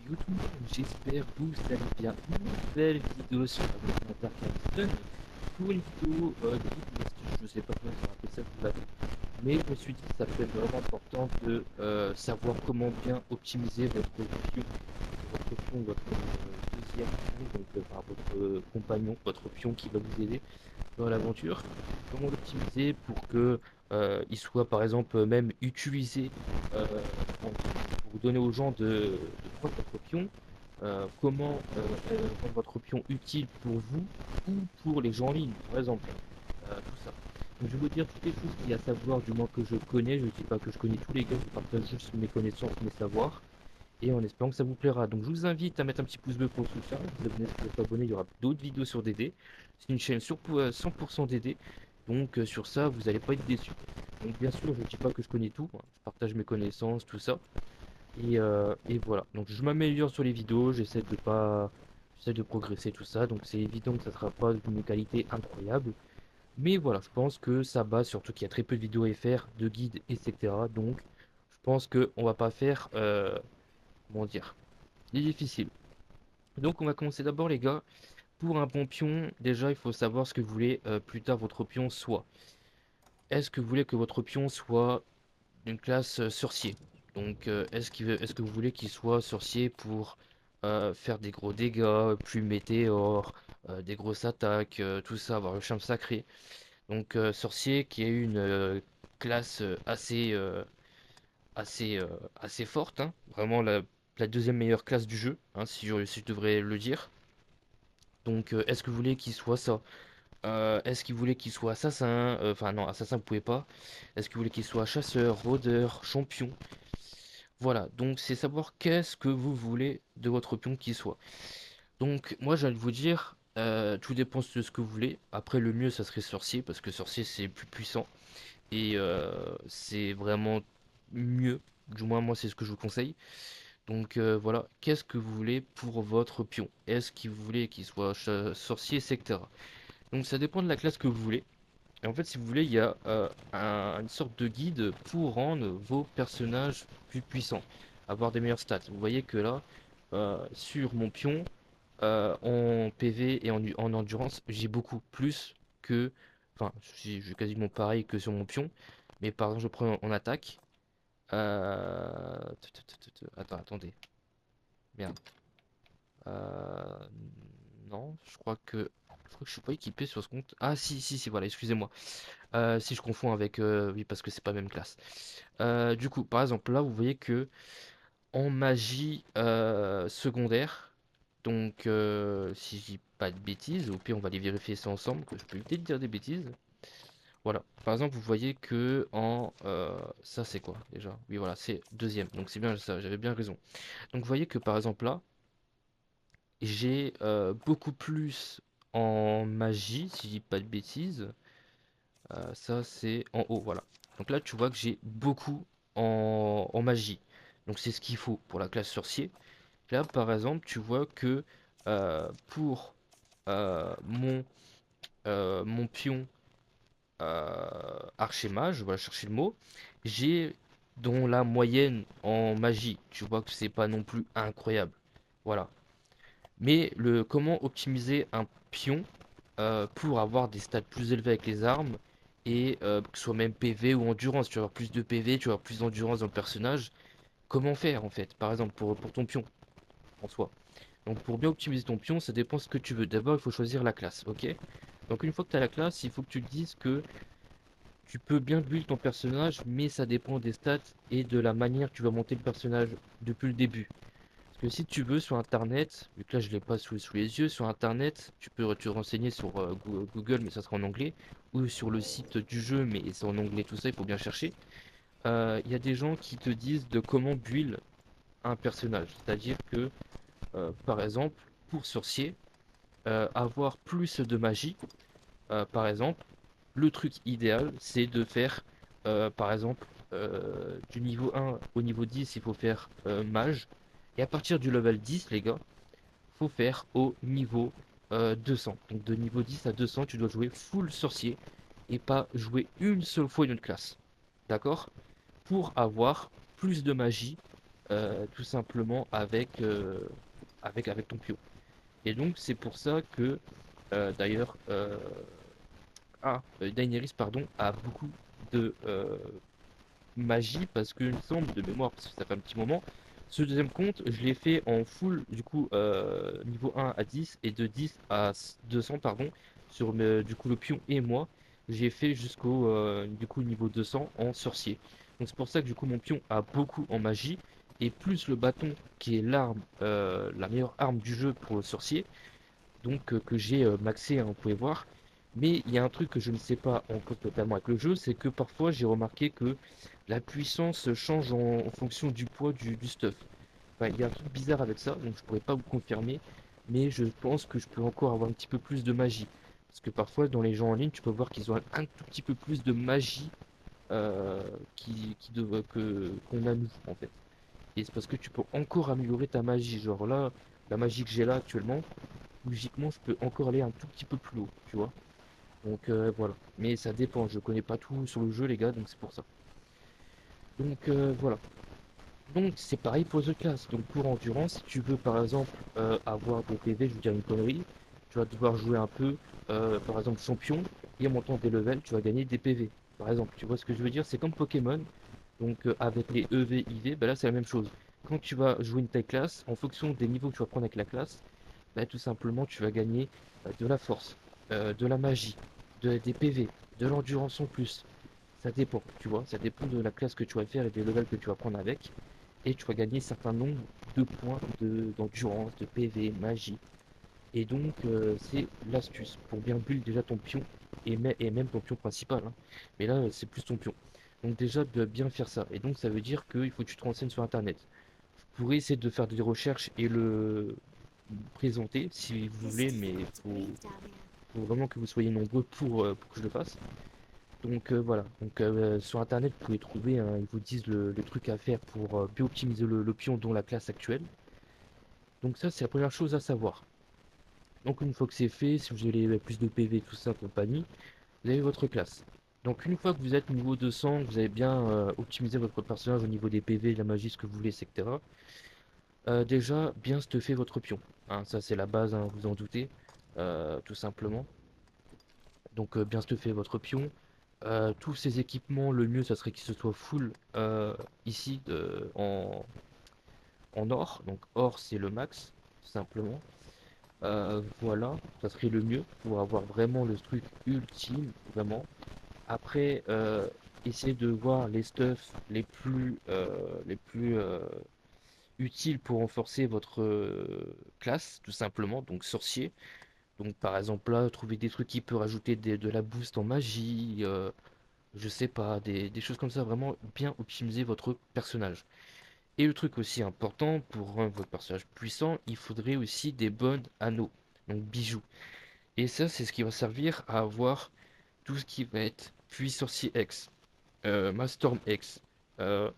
YouTube, j'espère que vous allez bien. Une nouvelle vidéo sur la boîte Dark Horizon. Pour une vidéo je sais pas comment on appelle ça, vous l'avez. Mais je me suis dit que ça peut être vraiment important de savoir comment bien optimiser votre deuxième pion, donc par votre compagnon, votre pion qui va vous aider dans l'aventure. Comment l'optimiser pour que il soit par exemple même utilisé pour donner aux gens de prendre votre pion. Comment rendre votre pion utile pour vous ou pour les gens en ligne, par exemple. Tout ça. Donc, je vais vous dire toutes les choses qu'il y a à savoir, du moins que je connais. Je ne dis pas que je connais tous les gars, je partage juste mes connaissances, mes savoirs et en espérant que ça vous plaira. Donc je vous invite à mettre un petit pouce bleu pour le soutien, vous abonner si vous n'êtes pas abonné, il y aura d'autres vidéos sur DD. C'est une chaîne sur 100% DD, donc sur ça vous n'allez pas être déçus. Donc bien sûr je ne dis pas que je connais tout, hein. Je partage mes connaissances, tout ça. Et voilà, donc je m'améliore sur les vidéos, j'essaie de pas... J'essaie de progresser tout ça, donc c'est évident que ça sera pas d'une qualité incroyable. Mais voilà, je pense que ça va, surtout qu'il y a très peu de vidéos à faire, de guides, etc. Donc je pense qu'on va pas faire, comment dire, il est difficile. Donc on va commencer d'abord les gars. Pour un bon pion, déjà il faut savoir ce que vous voulez plus tard votre pion soit. Est-ce que vous voulez que votre pion soit d'une classe sorcier? Donc est-ce que vous voulez qu'il soit sorcier pour faire des gros dégâts, plus météores, des grosses attaques, tout ça, avoir le charme sacré. Donc sorcier qui est une classe assez, assez forte, hein. Vraiment la deuxième meilleure classe du jeu, hein, si je devrais le dire. Donc, est-ce que vous voulez qu'il soit ça? Est-ce qu'il voulait qu'il soit assassin? Enfin, non, assassin, vous pouvez pas. Est-ce que vous voulez qu'il soit chasseur, rôdeur, champion? Voilà, donc c'est savoir qu'est-ce que vous voulez de votre pion qu'il soit. Donc, moi, j'ai envie de vous dire, tout dépend de ce que vous voulez. Après, le mieux, ça serait sorcier, parce que sorcier, c'est plus puissant. Et c'est vraiment mieux. Du moins, moi, c'est ce que je vous conseille. Donc voilà, qu'est-ce que vous voulez pour votre pion? Est-ce que vous voulez qu'il soit sorcier, etc. Donc ça dépend de la classe que vous voulez. Et en fait, si vous voulez, il y a une sorte de guide pour rendre vos personnages plus puissants, avoir des meilleures stats. Vous voyez que là, sur mon pion, en PV et en endurance, j'ai beaucoup plus que... Enfin, j'ai quasiment pareil que sur mon pion. Mais par exemple, je prends en attaque. Attends, attendez. Merde. Euh, non, je crois que je suis pas équipé sur ce compte. Ah si, si, si, voilà, excusez-moi. Si je confonds avec... oui, parce que c'est pas la même classe. Du coup, par exemple, là, vous voyez que en magie secondaire, donc si je dis pas de bêtises, au pire, on va les vérifier ça ensemble, que je peux éviter de dire des bêtises. Voilà, par exemple, vous voyez que en... ça, c'est quoi, déjà? Oui, voilà, c'est deuxième, donc c'est bien ça, j'avais bien raison. Donc, vous voyez que, par exemple, là, j'ai beaucoup plus en magie, si je dis pas de bêtises. Ça, c'est en haut, voilà. Donc là, tu vois que j'ai beaucoup en magie. Donc c'est ce qu'il faut pour la classe sorcier. Là, par exemple, tu vois que pour mon pion archer mage, je vais chercher le mot, j'ai dans la moyenne en magie. Tu vois que c'est pas non plus incroyable. Voilà. Mais comment optimiser un pion pour avoir des stats plus élevés avec les armes et que ce soit même PV ou endurance, tu vas avoir plus de PV, tu vas avoir plus d'endurance dans le personnage. Comment faire en fait, par exemple pour ton pion en soi. Donc pour bien optimiser ton pion, ça dépend ce que tu veux. D'abord, il faut choisir la classe, ok? Donc une fois que tu as la classe, il faut que tu te dises que tu peux bien build ton personnage, mais ça dépend des stats et de la manière que tu vas monter le personnage depuis le début. Parce que si tu veux sur internet, vu que là je l'ai pas sous les yeux, sur internet, tu peux te renseigner sur Google, mais ça sera en anglais, ou sur le site du jeu, mais c'est en anglais, tout ça, il faut bien chercher. Il y a des gens qui te disent de comment build un personnage. C'est-à-dire que, par exemple, pour sorcier, avoir plus de magie, par exemple, le truc idéal, c'est de faire, par exemple, du niveau 1 au niveau 10, il faut faire mage. Et à partir du level 10, les gars, faut faire au niveau 200. Donc de niveau 10 à 200, tu dois jouer full sorcier et pas jouer une seule fois une autre classe. D'accord? Pour avoir plus de magie tout simplement avec ton pion. Et donc c'est pour ça que d'ailleurs Daenerys pardon a beaucoup de magie parce que il me semble de mémoire parce que ça fait un petit moment. Ce deuxième compte, je l'ai fait en full du coup niveau 1 à 10 et de 10 à 200 pardon sur du coup le pion et moi. J'ai fait jusqu'au du coup niveau 200 en sorcier. Donc c'est pour ça que du coup mon pion a beaucoup en magie et plus le bâton qui est l'arme la meilleure arme du jeu pour le sorcier donc que j'ai maxé, hein, vous pouvez voir. Mais il y a un truc que je ne sais pas encore totalement avec le jeu, c'est que parfois j'ai remarqué que la puissance change en fonction du poids du stuff. Enfin, il y a un truc bizarre avec ça, donc je pourrais pas vous confirmer, mais je pense que je peux encore avoir un petit peu plus de magie. Parce que parfois dans les gens en ligne, tu peux voir qu'ils ont un tout petit peu plus de magie euh, qu'on a nous en fait. Et c'est parce que tu peux encore améliorer ta magie. Genre là, la magie que j'ai là actuellement, logiquement, je peux encore aller un tout petit peu plus haut, tu vois. Donc voilà. Mais ça dépend, je connais pas tout sur le jeu, les gars, donc c'est pour ça. Donc voilà. Donc c'est pareil pour The Class. Donc pour Endurance, si tu veux par exemple avoir des PV, je veux dire une connerie, tu vas devoir jouer un peu, par exemple champion, et en montant des levels, tu vas gagner des PV. Par exemple, tu vois ce que je veux dire? C'est comme Pokémon. Donc avec les EV, IV, bah là c'est la même chose. Quand tu vas jouer une telle classe, en fonction des niveaux que tu vas prendre avec la classe, bah, tout simplement, tu vas gagner de la force, de la magie, des PV, de l'endurance en plus. Ça dépend, tu vois, ça dépend de la classe que tu vas faire et des levels que tu vas prendre avec. Et tu vas gagner un certain nombre de points d'endurance, de PV, magie. Et donc, c'est l'astuce pour bien build déjà ton pion et même ton pion principal, hein. Mais là, c'est plus ton pion. Donc déjà, de bien faire ça. Et donc, ça veut dire qu'il faut que tu te renseignes sur Internet. Vous pourrez essayer de faire des recherches et le présenter si vous voulez, mais faut vraiment que vous soyez nombreux pour que je le fasse. Donc voilà, donc sur internet vous pouvez trouver, hein, ils vous disent le truc à faire pour bien optimiser le pion dans la classe actuelle. Donc ça c'est la première chose à savoir. Donc une fois que c'est fait, si vous avez plus de PV, tout ça, compagnie, vous avez votre classe. Donc une fois que vous êtes niveau 200, que vous avez bien optimisé votre personnage au niveau des PV, de la magie, ce que vous voulez, etc. Déjà, bien stuffer votre pion, hein, ça c'est la base, hein, vous en doutez, tout simplement. Donc bien stuffer votre pion. Tous ces équipements, le mieux ça serait qu'ils se soient full ici en or. Donc or c'est le max, tout simplement. Voilà, ça serait le mieux pour avoir vraiment le truc ultime, vraiment. Après, essayez de voir les stuffs les plus utiles pour renforcer votre classe, tout simplement. Donc sorcier. Donc par exemple là, trouver des trucs qui peuvent rajouter de la boost en magie, je sais pas, des choses comme ça, vraiment bien optimiser votre personnage. Et le truc aussi important, pour rendre votre personnage puissant, il faudrait aussi des bons anneaux, donc bijoux. Et ça, c'est ce qui va servir à avoir tout ce qui va être Puits Sorcier X, Mastorm X, euh,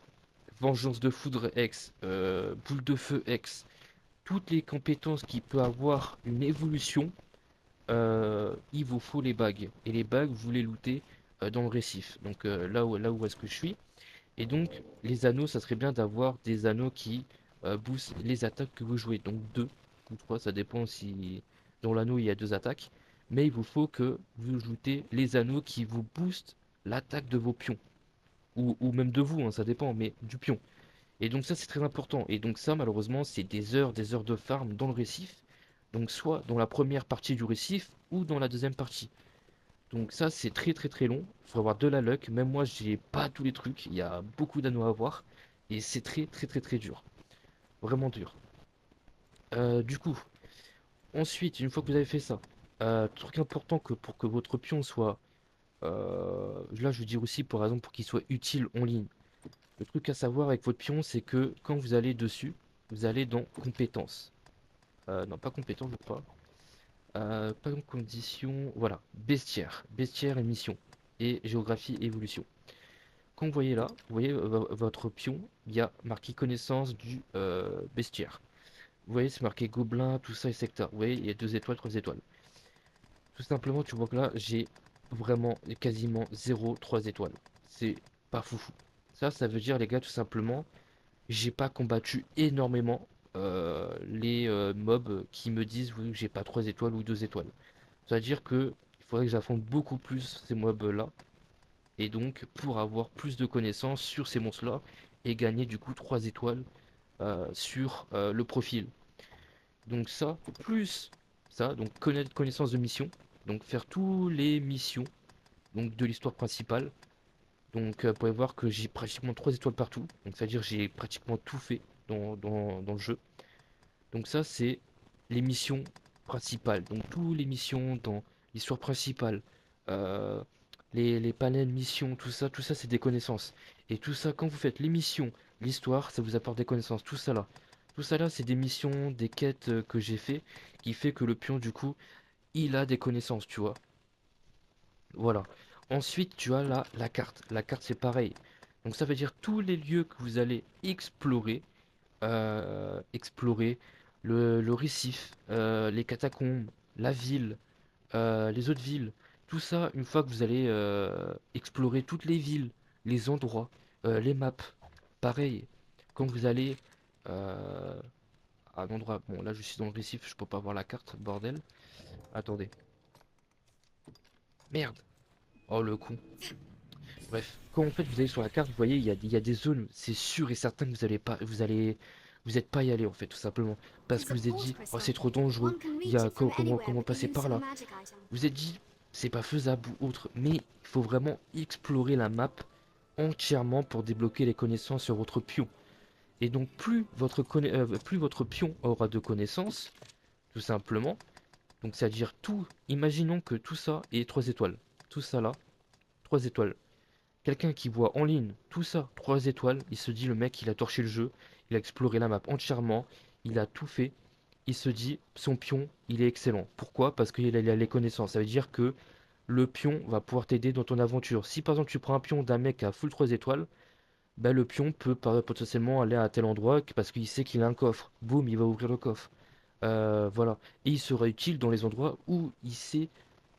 Vengeance de Foudre X, Boule de Feu X, toutes les compétences qui peuvent avoir une évolution, il vous faut les bagues. Et les bagues, vous les lootez dans le récif. Donc là où est-ce que je suis. Et donc, les anneaux, ça serait bien d'avoir des anneaux qui boostent les attaques que vous jouez. Donc 2 ou 3, ça dépend si dans l'anneau il y a 2 attaques. Mais il vous faut que vous ajoutez les anneaux qui vous boostent l'attaque de vos pions. Ou même de vous, hein, ça dépend, mais du pion. Et donc ça c'est très important. Et donc ça malheureusement c'est des heures de farm dans le récif. Donc soit dans la première partie du récif ou dans la deuxième partie. Donc ça c'est très très très long. Il faut avoir de la luck. Même moi j'ai pas tous les trucs. Il y a beaucoup d'anneaux à avoir. Et c'est très très très très dur. Vraiment dur. Du coup, ensuite, une fois que vous avez fait ça, truc important que pour que votre pion soit... là je veux dire aussi par exemple pour qu'il soit utile en ligne. Le truc à savoir avec votre pion c'est que quand vous allez dessus, vous allez dans compétences. Non, pas compétent, je crois. Pas en condition. Voilà, bestiaire. Bestiaire et mission. Et géographie et évolution. Quand vous voyez là, vous voyez votre pion, il y a marqué connaissance du bestiaire. Vous voyez, c'est marqué gobelin, tout ça, etc. Vous voyez, il y a 2 étoiles, 3 étoiles. Tout simplement, tu vois que là, j'ai vraiment quasiment 0, 3 étoiles. C'est pas foufou. Ça veut dire, les gars, tout simplement, j'ai pas combattu énormément les mobs qui me disent oui, que j'ai pas 3 étoiles ou 2 étoiles. C'est-à-dire que il faudrait que j'affronte beaucoup plus ces mobs-là, et donc pour avoir plus de connaissances sur ces monstres-là, et gagner du coup 3 étoiles sur le profil. Donc ça, plus ça, donc connaître connaissance de mission, donc faire tous les missions donc de l'histoire principale. Donc vous pouvez voir que j'ai pratiquement 3 étoiles partout, donc c'est-à-dire j'ai pratiquement tout fait dans le jeu. Donc ça c'est les missions principales, donc toutes les missions dans l'histoire principale, euh, les panels missions, tout ça c'est des connaissances. Et tout ça quand vous faites les missions, l'histoire, ça vous apporte des connaissances, tout ça là. Tout ça là c'est des missions, des quêtes que j'ai fait, qui fait que le pion du coup, il a des connaissances, tu vois. Voilà. Ensuite, tu as là la carte. La carte, c'est pareil. Donc ça veut dire tous les lieux que vous allez explorer, explorer le récif, les catacombes, la ville, les autres villes. Tout ça, une fois que vous allez explorer toutes les villes, les endroits, les maps. Pareil, quand vous allez euh, à un endroit. Bon, là, je suis dans le récif, je peux pas voir la carte, bordel. Attendez. Merde. Oh, le con. Bref, quand en fait vous allez sur la carte, vous voyez, il y a des zones, c'est sûr et certain que vous allez pas, vous êtes pas y aller en fait, tout simplement, parce There's que a vous êtes port dit, oh c'est crystal. trop dangereux, One can il y reach a it from anywhere comment with the passer use par of a là. magic item. Vous êtes dit, c'est pas faisable ou autre, mais il faut vraiment explorer la map entièrement pour débloquer les connaissances sur votre pion. Et donc plus votre pion aura de connaissances, tout simplement. Donc c'est-à-dire tout, imaginons que tout ça est 3 étoiles, tout ça là, 3 étoiles. Quelqu'un qui voit en ligne tout ça, 3 étoiles, il se dit le mec il a torché le jeu, il a exploré la map entièrement, il a tout fait, il se dit son pion il est excellent. Pourquoi? Parce qu'il a les connaissances. Ça veut dire que le pion va pouvoir t'aider dans ton aventure. Si par exemple tu prends un pion d'un mec à full 3 étoiles, bah, le pion peut potentiellement aller à tel endroit parce qu'il sait qu'il a un coffre. Boum, il va ouvrir le coffre. Voilà. Et il sera utile dans les endroits où il sait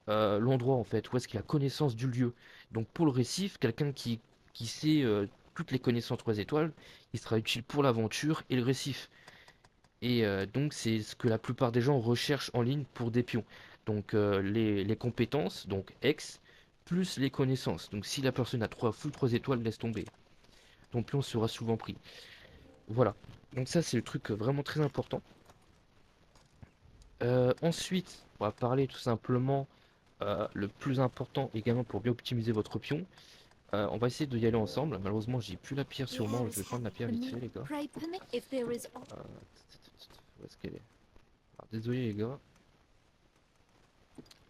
l'endroit en fait, où est-ce qu'il a connaissance du lieu. Donc pour le récif, quelqu'un qui sait toutes les connaissances 3 étoiles, il sera utile pour l'aventure et le récif. Et donc c'est ce que la plupart des gens recherchent en ligne pour des pions. Donc les compétences, donc X, plus les connaissances. Donc si la personne a 3 étoiles, laisse tomber. Ton pion sera souvent pris. Voilà. Donc ça c'est le truc vraiment très important. Ensuite, on va parler tout simplement le plus important également pour bien optimiser votre pion. On va essayer d'y aller ensemble. Malheureusement, j'ai plus la pierre The sur moi. air Je is vais prendre la heavy. pierre vite fait, les gars. Pray permit if there is Euh, Où est-ce qu'elle est? Alors, désolé, les gars.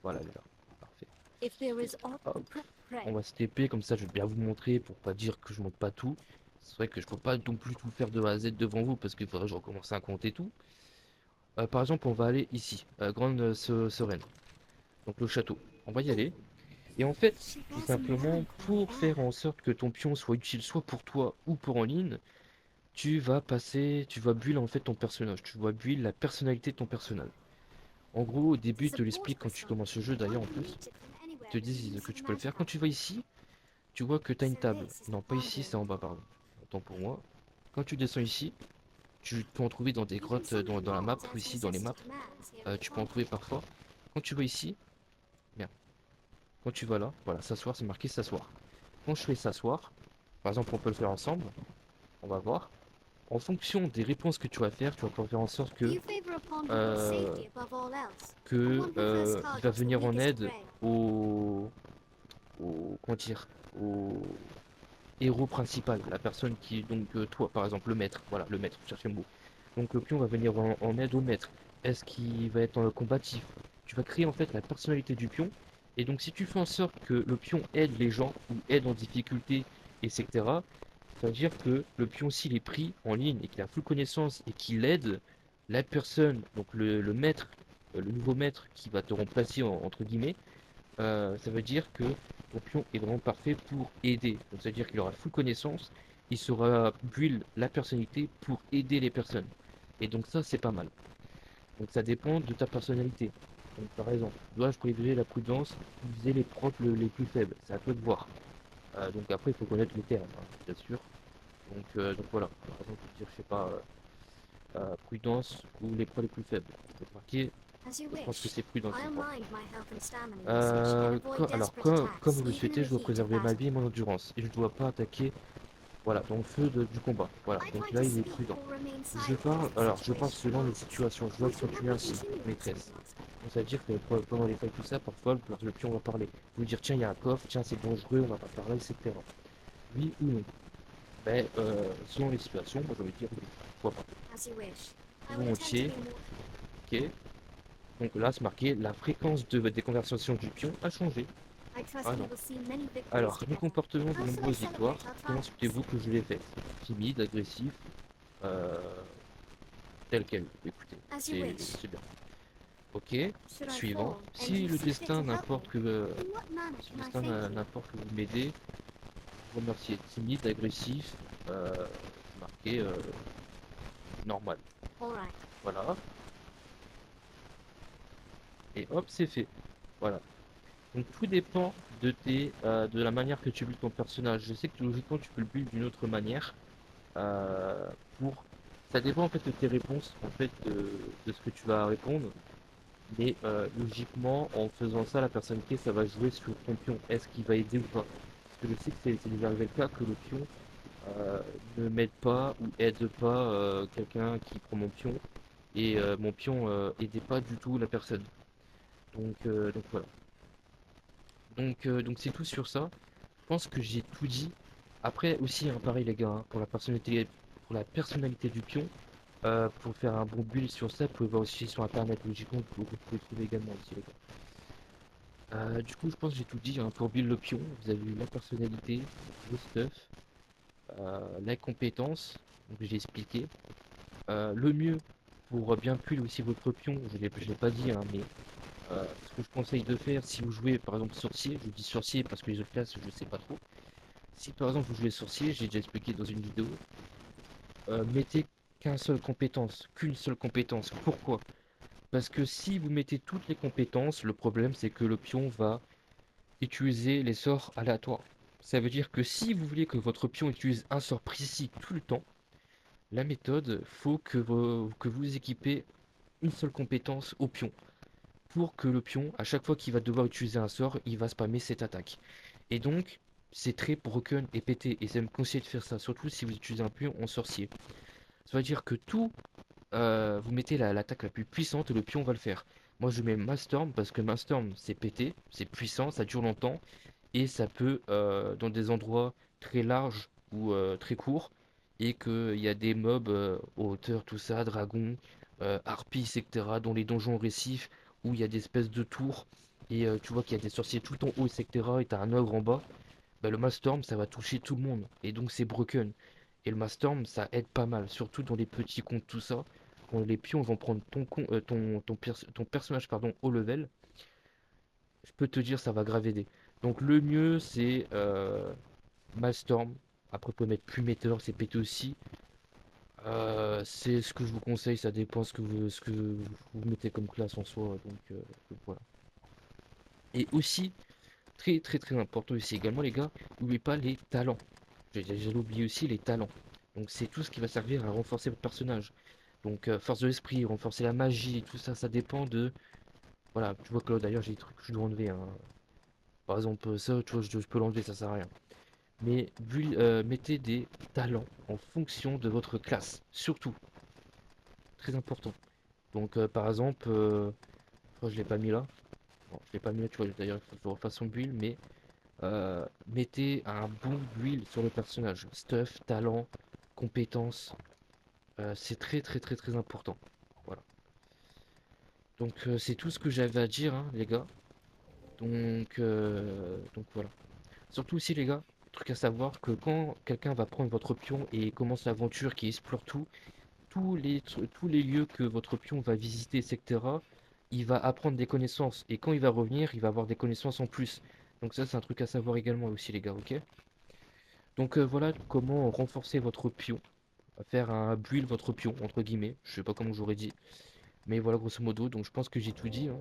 Voilà, elle est là. Parfait. if there is aught Hop. pray. On va se TP, comme ça, je vais bien vous montrer pour pas dire que je monte pas tout. C'est vrai que je peux pas non plus tout faire de A à Z devant vous parce qu'il faudrait que je recommence à compter tout. Par exemple, on va aller ici, Grande Sereine. Donc le château. On va y aller. Et en fait, She tout wears a simplement, melancholy pour faire air. en sorte que ton pion soit utile soit pour toi ou pour en ligne, tu vas build en fait ton personnage, tu vas build la personnalité de ton personnage. En gros, au début, ils There's a te port l'expliquent quand tu crystal. commences le jeu d'ailleurs One en can plus. reach it from Ils anywhere te with the disent use que of a tu peux le magic faire. Quand tu item. vas ici, tu vois que tu as une So table. this is the Non, pas ici, foundry c'est en bas, room. pardon. Autant pour moi. Quand tu descends ici, tu peux en trouver dans des You can grottes summon dans la map, mods ou as ici dans les maps. necessity commands here at the Tu peux en trouver foundry. parfois. Quand tu vas ici, merde, quand tu vas là, voilà, s'asseoir, c'est marqué s'asseoir. Quand je fais s'asseoir, par exemple, on peut le faire ensemble, on va voir. En fonction des réponses que tu vas faire, tu vas pouvoir faire en sorte You favor upon people's euh, safety above all else, or one prefers il va targets the venir en weakest of aide prey. comment dire, au héros principal, la personne qui, donc toi par exemple, le maître, voilà, le maître, cherchez le mot. Donc le pion va venir en aide au maître. Est-ce qu'il va être combatif? Tu vas créer en fait la personnalité du pion. Et donc si tu fais en sorte que le pion aide les gens ou aide en difficulté, etc., ça veut dire que le pion s'il est pris en ligne et qu'il a full connaissance et qu'il aide la personne, donc le maître, le nouveau maître qui va te remplacer entre guillemets, ça veut dire que ton pion est vraiment parfait pour aider. Donc ça veut dire qu'il aura full connaissance, il saura build la personnalité pour aider les personnes. Et donc ça c'est pas mal. Donc ça dépend de ta personnalité. Donc par exemple, dois-je privilégier la prudence ou viser les plus faibles? C'est à toi de voir. Donc après il faut connaître les termes, hein, bien sûr. Donc voilà, par exemple, dire, je sais pas, prudence ou les points les plus faibles. Vous marquez, As you je pense que wish. c'est prudence, je I'll crois. mind my health and stamina usage and avoid desperate Comme attacks, vous le even in souhaitez, the je dois heat of préserver ma battle. vie et mon endurance, et je ne dois pas attaquer, voilà, dans le feu du combat. Voilà, I'd donc like là, to il est speak prudent. or remain Je silent parle, as the alors, je parle situation selon les demands. situations, je dois We can continuer never ainsi, continue in maîtresse. Silverlost. Donc ça veut dire que pendant les fights, tout ça, parfois, le pion va parler. Vous dire, tiens, il y a un coffre, tiens, c'est dangereux, on va pas par là, etc. Oui ou non? Ben, selon les situations, moi, je vais dire oui, pourquoi pas. As you wish. I would attempt to Volontiers, be more. ok. Donc là, c'est marqué, la fréquence des conversations du pion a changé. I trust Ah we non. will see many victories Alors, mes together. comportements de How shall I nombreuses victoires, celebrate our comment triumphs? souhaitez-vous que je les fasse? Timide, agressif, euh, tel quel. Écoutez, As you wish. c'est bien. Ok, Should I suivant. fall and Si you le see fit to destin help me, n'importe que in what manner si le can I destin thank you? n'importe que vous m'aidez, vous remerciez. Timide, agressif, marqué normal. All right. Voilà. Et hop, c'est fait. Voilà. Donc tout dépend de la manière que tu builds ton personnage. Je sais que logiquement tu peux le build d'une autre manière. euh, pour... Ça dépend en fait de tes réponses, en fait de ce que tu vas répondre. Mais logiquement, en faisant ça, la personnalité, ça va jouer sur ton pion. Est-ce qu'il va aider ou pas? Parce que je sais que c'est déjà arrivé le cas que le pion euh, ne m'aide pas ou aide pas quelqu'un qui prend mon pion. Et mon pion aidait pas du tout la personne. Donc voilà. Donc c'est tout sur ça. Je pense que j'ai tout dit. Après aussi, hein, pareil les gars, hein, pour la personnalité du pion, pour faire un bon build sur ça, vous pouvez voir aussi sur internet, logiquement, vous pouvez trouver également aussi les gars. Du coup, je pense que j'ai tout dit, hein. Pour build le pion, vous avez eu la personnalité, le stuff, la compétence, donc j'ai expliqué. Le mieux pour bien build aussi votre pion, je l'ai pas dit, hein, mais ce que je conseille de faire si vous jouez par exemple sorcier, je dis sorcier parce que les autres classes je sais pas trop. Si par exemple vous jouez sorcier, j'ai déjà expliqué dans une vidéo, mettez qu'une seule compétence. Pourquoi? Parce que si vous mettez toutes les compétences, le problème c'est que le pion va utiliser les sorts aléatoires. Ça veut dire que si vous voulez que votre pion utilise un sort précis tout le temps, la méthode, faut que vous équipez une seule compétence au pion. Pour que le pion, à chaque fois qu'il va devoir utiliser un sort, il va spammer cette attaque. Et donc, c'est très broken et pété. Et ça me conseille de faire ça, surtout si vous utilisez un pion en sorcier. Ça veut dire que vous mettez l'attaque la plus puissante et le pion va le faire. Moi, je mets Mastorm parce que Mastorm, c'est pété, c'est puissant, ça dure longtemps et ça peut, dans des endroits très larges ou très courts, et qu'il y a des mobs hauteur, tout ça, dragons, harpies, etc., dans les donjons récifs, où il y a des espèces de tours, et tu vois qu'il y a des sorciers tout en haut, etc., et t'as un ogre en bas, bah, le Mastorm, ça va toucher tout le monde, et donc c'est broken. Et le Mastorm, ça aide pas mal, surtout dans les petits comptes, tout ça, quand les pions vont prendre ton personnage pardon, au level, je peux te dire ça va grave aider. Donc le mieux c'est Malstorm. Après vous pouvez mettre Plumetteur, c'est pété aussi. C'est ce que je vous conseille, ça dépend ce que vous mettez comme classe en soi. Donc voilà. Et aussi, très très très important ici également les gars, n'oubliez pas les talents. J'allais oublier aussi les talents. Donc c'est tout ce qui va servir à renforcer votre personnage. Donc force de l'esprit, renforcer la magie, tout ça, ça dépend de... Voilà, tu vois que là d'ailleurs j'ai des trucs que je dois enlever, hein. Par exemple ça, tu vois, je peux l'enlever, ça sert à rien. Mais mettez des talents en fonction de votre classe, surtout, très important. Donc par exemple, je crois que je l'ai pas mis là. Bon, je l'ai pas mis là, tu vois, d'ailleurs il faut que je refasse son build, mais mettez un bon build sur le personnage. Stuff, talent, compétences, c'est très très très très important. Voilà. Donc c'est tout ce que j'avais à dire, hein, les gars. Donc voilà. Surtout aussi les gars, truc à savoir que quand quelqu'un va prendre votre pion et commence l'aventure, qui explore tous les lieux que votre pion va visiter, etc., il va apprendre des connaissances. Et quand il va revenir, il va avoir des connaissances en plus. Donc ça, c'est un truc à savoir également aussi, les gars, ok? Donc voilà comment renforcer votre pion. Faire un build votre pion, entre guillemets. Je sais pas comment j'aurais dit. Mais voilà, grosso modo. Donc je pense que j'ai tout dit, hein.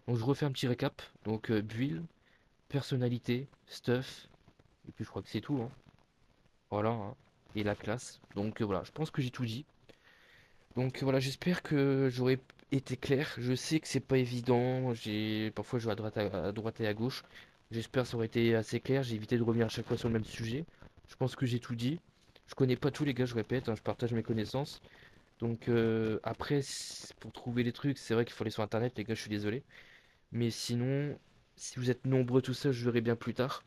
Donc je refais un petit récap. Donc build, personnalité, stuff. Et puis je crois que c'est tout, hein. Voilà, hein. et la classe. Donc voilà, je pense que j'ai tout dit. Donc voilà, j'espère que j'aurai été clair. Je sais que c'est pas évident. J'ai parfois je vais à droite et à gauche. J'espère que ça aurait été assez clair. J'ai évité de revenir à chaque fois sur le même sujet. Je pense que j'ai tout dit. Je connais pas tous les gars, je répète, hein, je partage mes connaissances. Donc après, pour trouver les trucs, c'est vrai qu'il faut aller sur internet, les gars, je suis désolé. Mais sinon, si vous êtes nombreux, tout ça, je verrai bien plus tard.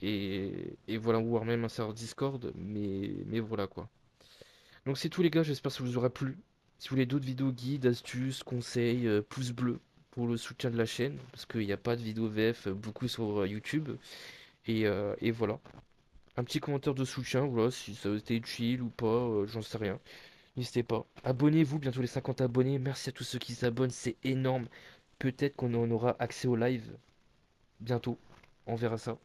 Et voilà, voire même un serveur Discord. Mais voilà quoi. Donc c'est tout les gars, j'espère que ça vous aura plu. Si vous voulez d'autres vidéos guides, astuces, conseils, pouces bleus pour le soutien de la chaîne, parce qu'il n'y a pas de vidéos VF beaucoup sur YouTube. Et voilà. Un petit commentaire de soutien, voilà, si ça a été utile ou pas, j'en sais rien. N'hésitez pas. Abonnez-vous, bientôt les 50 abonnés. Merci à tous ceux qui s'abonnent, c'est énorme. Peut-être qu'on en aura accès au live bientôt. On verra ça.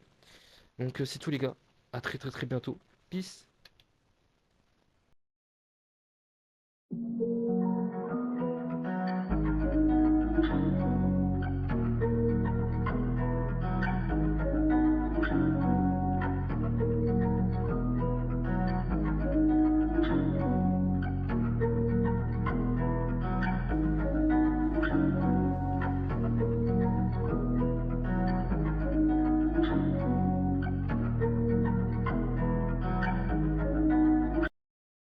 Donc c'est tout les gars. À très très très bientôt. Peace.